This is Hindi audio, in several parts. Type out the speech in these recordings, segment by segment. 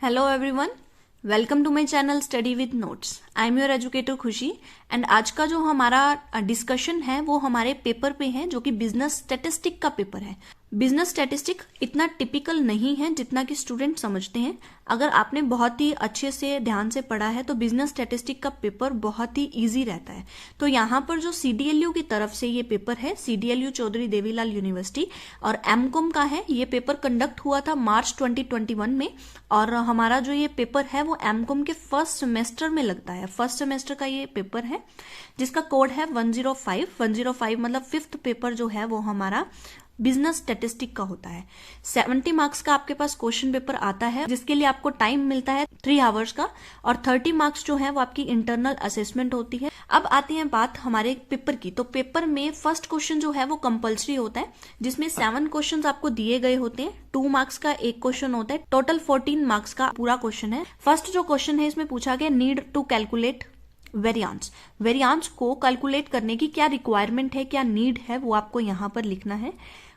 Hello everyone, welcome to my channel study with notes. I am your educator Khushi and आज का जो हमारा डिस्कशन है वो हमारे पेपर पे है जो कि बिजनेस स्टैटिस्टिक का पेपर है। बिजनेस स्टैटिस्टिक इतना टिपिकल नहीं है जितना कि स्टूडेंट समझते हैं। अगर आपने बहुत ही अच्छे से ध्यान से पढ़ा है तो बिजनेस स्टैटिस्टिक का पेपर बहुत ही इजी रहता है। तो यहाँ पर जो सीडीएलयू की तरफ से ये पेपर है, सीडीएलयू चौधरी देवीलाल यूनिवर्सिटी और एमकॉम का है, ये पेपर कंडक्ट हुआ था मार्च 2021 में। और हमारा जो ये पेपर है वो एमकॉम के फर्स्ट सेमेस्टर में लगता है। फर्स्ट सेमेस्टर का ये पेपर है जिसका कोड है 105 मतलब फिफ्थ पेपर जो है वो हमारा बिजनेस स्टैटिस्टिक का होता है। 70 मार्क्स का आपके पास क्वेश्चन पेपर आता है जिसके लिए आपको टाइम मिलता है 3 आवर्स का और 30 मार्क्स जो है वो आपकी इंटरनल असेसमेंट होती है। अब आती है बात हमारे पेपर की। तो पेपर में फर्स्ट क्वेश्चन जो है वो कंपलसरी होता है जिसमें 7 क्वेश्चन आपको दिए गए होते हैं। 2 मार्क्स का एक क्वेश्चन होता है, टोटल 14 मार्क्स का पूरा क्वेश्चन है। फर्स्ट जो क्वेश्चन है इसमें पूछा गया नीड टू कैलकुलेट वेरियांस को कैलकुलेट करने की क्या रिक्वायरमेंट है, क्या नीड है, वो आपको यहाँ पर लिखना है।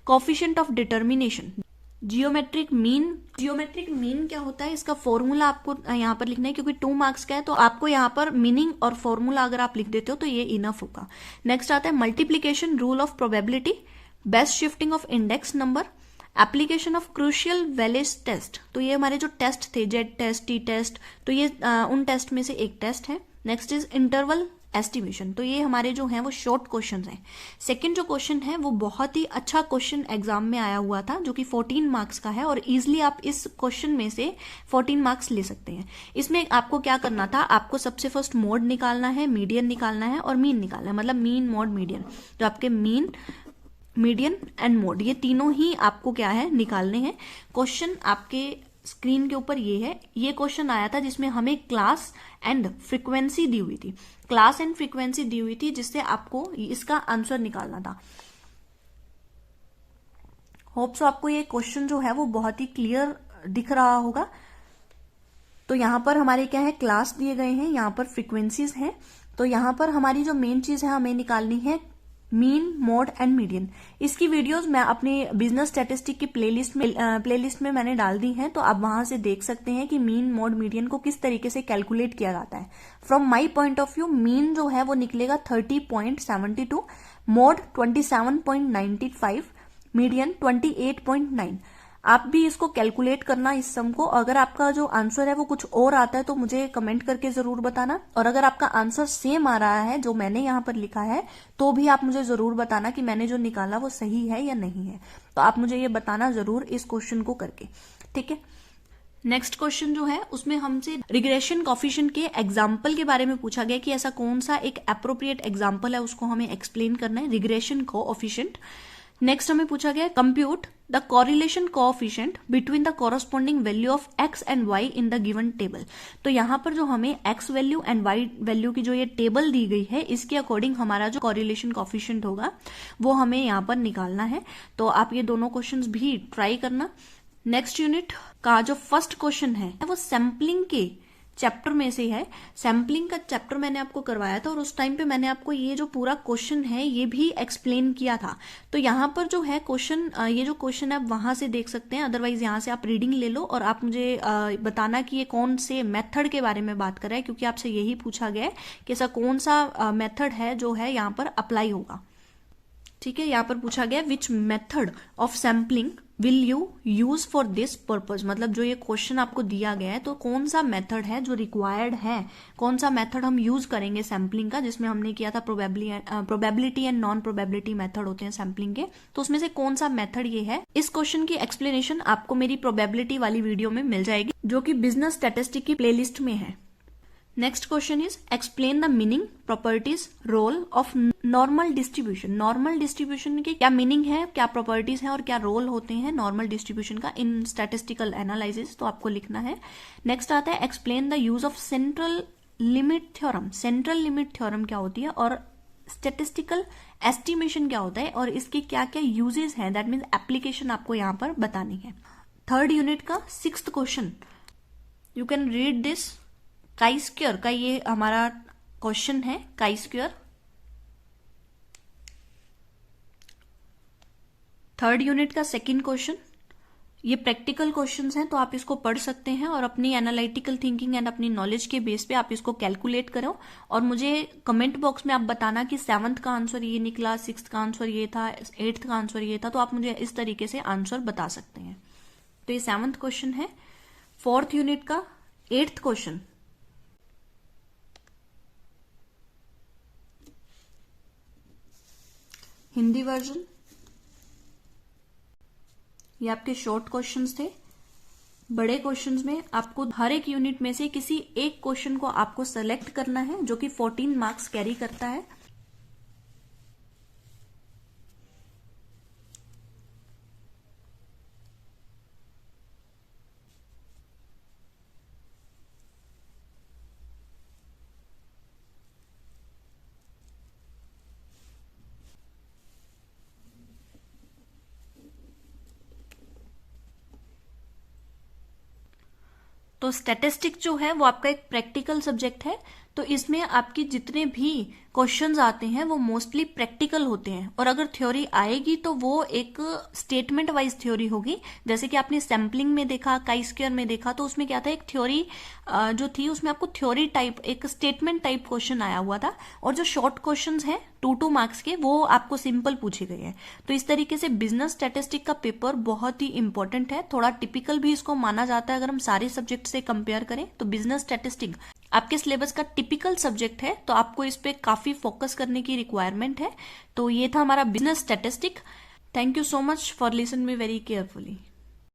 Coefficient of determination, geometric mean क्या होता है, इसका फॉर्मूला आपको यहाँ पर लिखना है क्योंकि 2 मार्क्स का है तो आपको यहाँ पर मीनिंग और फॉर्मूला अगर आप लिख देते हो तो ये इनफ होगा। नेक्स्ट आता है multiplication rule of probability, base shifting of index number, application of Kruskal Wallis test. तो ये हमारे जो टेस्ट थे, जेड टेस्ट, टी टेस्ट, तो ये उन टेस्ट में से एक टेस्ट है। नेक्स्ट इज इंटरवल एस्टिमेशन, तो ये हमारे जो हैं वो शॉर्ट क्वेश्चन हैं। सेकंड जो क्वेश्चन है वो बहुत ही अच्छा क्वेश्चन एग्जाम में आया हुआ था जो कि 14 मार्क्स का है और इजिली आप इस क्वेश्चन में से 14 मार्क्स ले सकते हैं। इसमें आपको क्या करना था, आपको सबसे फर्स्ट मोड निकालना है, मीडियन निकालना है और मीन निकालना है, मतलब मीन मोड मीडियन। जो आपके मीन, मीडियन एंड मोड, ये तीनों ही आपको क्या है निकालने हैं। क्वेश्चन आपके स्क्रीन के ऊपर ये है। ये क्वेश्चन आया था जिसमें हमें क्लास एंड फ्रीक्वेंसी दी हुई थी, क्लास एंड फ्रीक्वेंसी दी हुई थी जिससे आपको इसका आंसर निकालना था। होप सो आपको ये क्वेश्चन जो है वो बहुत ही क्लियर दिख रहा होगा। तो यहां पर हमारे क्या है, क्लास दिए गए हैं, यहां पर फ्रीक्वेंसीज हैं। तो यहां पर हमारी जो मेन चीज है हमें निकालनी है मीन, मोड एंड मीडियन। इसकी वीडियोस मैं अपने बिजनेस स्टैटिस्टिक की प्लेलिस्ट में मैंने डाल दी हैं, तो आप वहां से देख सकते हैं कि मीन, मोड, मीडियन को किस तरीके से कैलकुलेट किया जाता है। From my point of view mean जो है वो निकलेगा 30.72, मोड 27.95, मीडियन 28.9। आप भी इसको कैलकुलेट करना इस सम को। अगर आपका जो आंसर है वो कुछ और आता है तो मुझे कमेंट करके जरूर बताना, और अगर आपका आंसर सेम आ रहा है जो मैंने यहाँ पर लिखा है तो भी आप मुझे जरूर बताना कि मैंने जो निकाला वो सही है या नहीं है। तो आप मुझे ये बताना जरूर इस क्वेश्चन को करके, ठीक है। नेक्स्ट क्वेश्चन जो है उसमें हमसे रिग्रेशन कोफिशिएंट के एग्जाम्पल के बारे में पूछा गया कि ऐसा कौन सा एक एप्रोप्रिएट एग्जाम्पल है, उसको हमें एक्सप्लेन करना है, रिग्रेशन कोफिशिएंट। नेक्स्ट हमें पूछा गया compute the correlation coefficient between the corresponding value of X and Y in the given table. तो यहाँ पर जो हमें X value and Y value की जो ये टेबल दी गई है इसके अकॉर्डिंग हमारा जो कोरिलेशन कोएफिशिएंट होगा वो हमें यहाँ पर निकालना है। तो आप ये दोनों क्वेश्चंस भी ट्राई करना। नेक्स्ट यूनिट का जो फर्स्ट क्वेश्चन है वो सैम्पलिंग के चैप्टर में से है। सैम्पलिंग का चैप्टर मैंने आपको करवाया था और उस टाइम पे मैंने आपको ये जो पूरा क्वेश्चन है ये भी एक्सप्लेन किया था। तो यहाँ पर जो है क्वेश्चन, ये जो क्वेश्चन है आप वहां से देख सकते हैं, अदरवाइज यहाँ से आप रीडिंग ले लो और आप मुझे बताना कि ये कौन से मेथड के बारे में बात कर रहा है, क्योंकि आपसे यही पूछा गया है कि ऐसा कौन सा मेथड है जो है यहाँ पर अप्लाई होगा। ठीक है, यहाँ पर पूछा गया which method of sampling will you use for this purpose. मतलब जो ये क्वेश्चन आपको दिया गया है तो कौन सा मेथड है जो रिक्वायर्ड है, कौन सा मेथड हम यूज करेंगे सैम्पलिंग का, जिसमें हमने किया था probability and non probability method होते हैं सैम्पलिंग के, तो उसमें से कौन सा मेथड ये है। इस क्वेश्चन की एक्सप्लेनेशन आपको मेरी प्रोबेबिलिटी वाली वीडियो में मिल जाएगी जो कि बिजनेस स्टैटिस्टिक की प्लेलिस्ट में है। Next question is explain the meaning, properties, role of normal distribution. Normal distribution के क्या मीनिंग है, क्या प्रॉपर्टीज हैं और क्या रोल होते हैं नॉर्मल डिस्ट्रीब्यूशन का इन स्टैटिस्टिकल एनालिसिस, तो आपको लिखना है। नेक्स्ट आता है explain the use of central limit theorem. Central limit theorem क्या होती है और स्टैटिस्टिकल एस्टिमेशन क्या होता है और इसके क्या क्या यूजेस हैं, दैट मीन्स एप्लीकेशन आपको यहाँ पर बतानी है। थर्ड यूनिट का 6th question, you can read this. Chi square का ये हमारा क्वेश्चन है, काई स्क्वायर। थर्ड यूनिट का 2nd क्वेश्चन, ये प्रैक्टिकल क्वेश्चंस हैं, तो आप इसको पढ़ सकते हैं और अपनी एनालिटिकल थिंकिंग एंड अपनी नॉलेज के बेस पे आप इसको कैलकुलेट करो और मुझे कमेंट बॉक्स में आप बताना कि 7th का आंसर ये निकला, 6th का आंसर ये था, 8th का आंसर ये था। तो आप मुझे इस तरीके से आंसर बता सकते हैं। तो ये 7th क्वेश्चन है। 4th यूनिट का 8th क्वेश्चन, हिंदी वर्जन। ये आपके शॉर्ट क्वेश्चंस थे। बड़े क्वेश्चंस में आपको हर एक यूनिट में से किसी एक क्वेश्चन को आपको सेलेक्ट करना है जो कि 14 मार्क्स कैरी करता है। तो स्टैटिस्टिक जो है वो आपका एक प्रैक्टिकल सब्जेक्ट है, तो इसमें आपके जितने भी क्वेश्चंस आते हैं वो मोस्टली प्रैक्टिकल होते हैं। और अगर थ्योरी आएगी तो वो एक स्टेटमेंट वाइज थ्योरी होगी। जैसे कि आपने सैम्पलिंग में देखा, काई स्क्वायर में देखा, तो उसमें क्या था, एक थ्योरी जो थी उसमें आपको थ्योरी टाइप एक स्टेटमेंट टाइप क्वेश्चन आया हुआ था। और जो शॉर्ट क्वेश्चंस हैं 2 मार्क्स के, वो आपको सिंपल पूछे गए हैं। तो इस तरीके से बिजनेस स्टैटिस्टिक का पेपर बहुत ही इंपॉर्टेंट है, थोड़ा टिपिकल भी इसको माना जाता है। अगर हम सारे सब्जेक्ट से कंपेयर करें तो बिजनेस स्टैटिस्टिक आपके सिलेबस का टिपिकल सब्जेक्ट है, तो आपको इस पे काफी फोकस करने की रिक्वायरमेंट है। तो ये था हमारा business statistic. Thank you so much for listen me very carefully.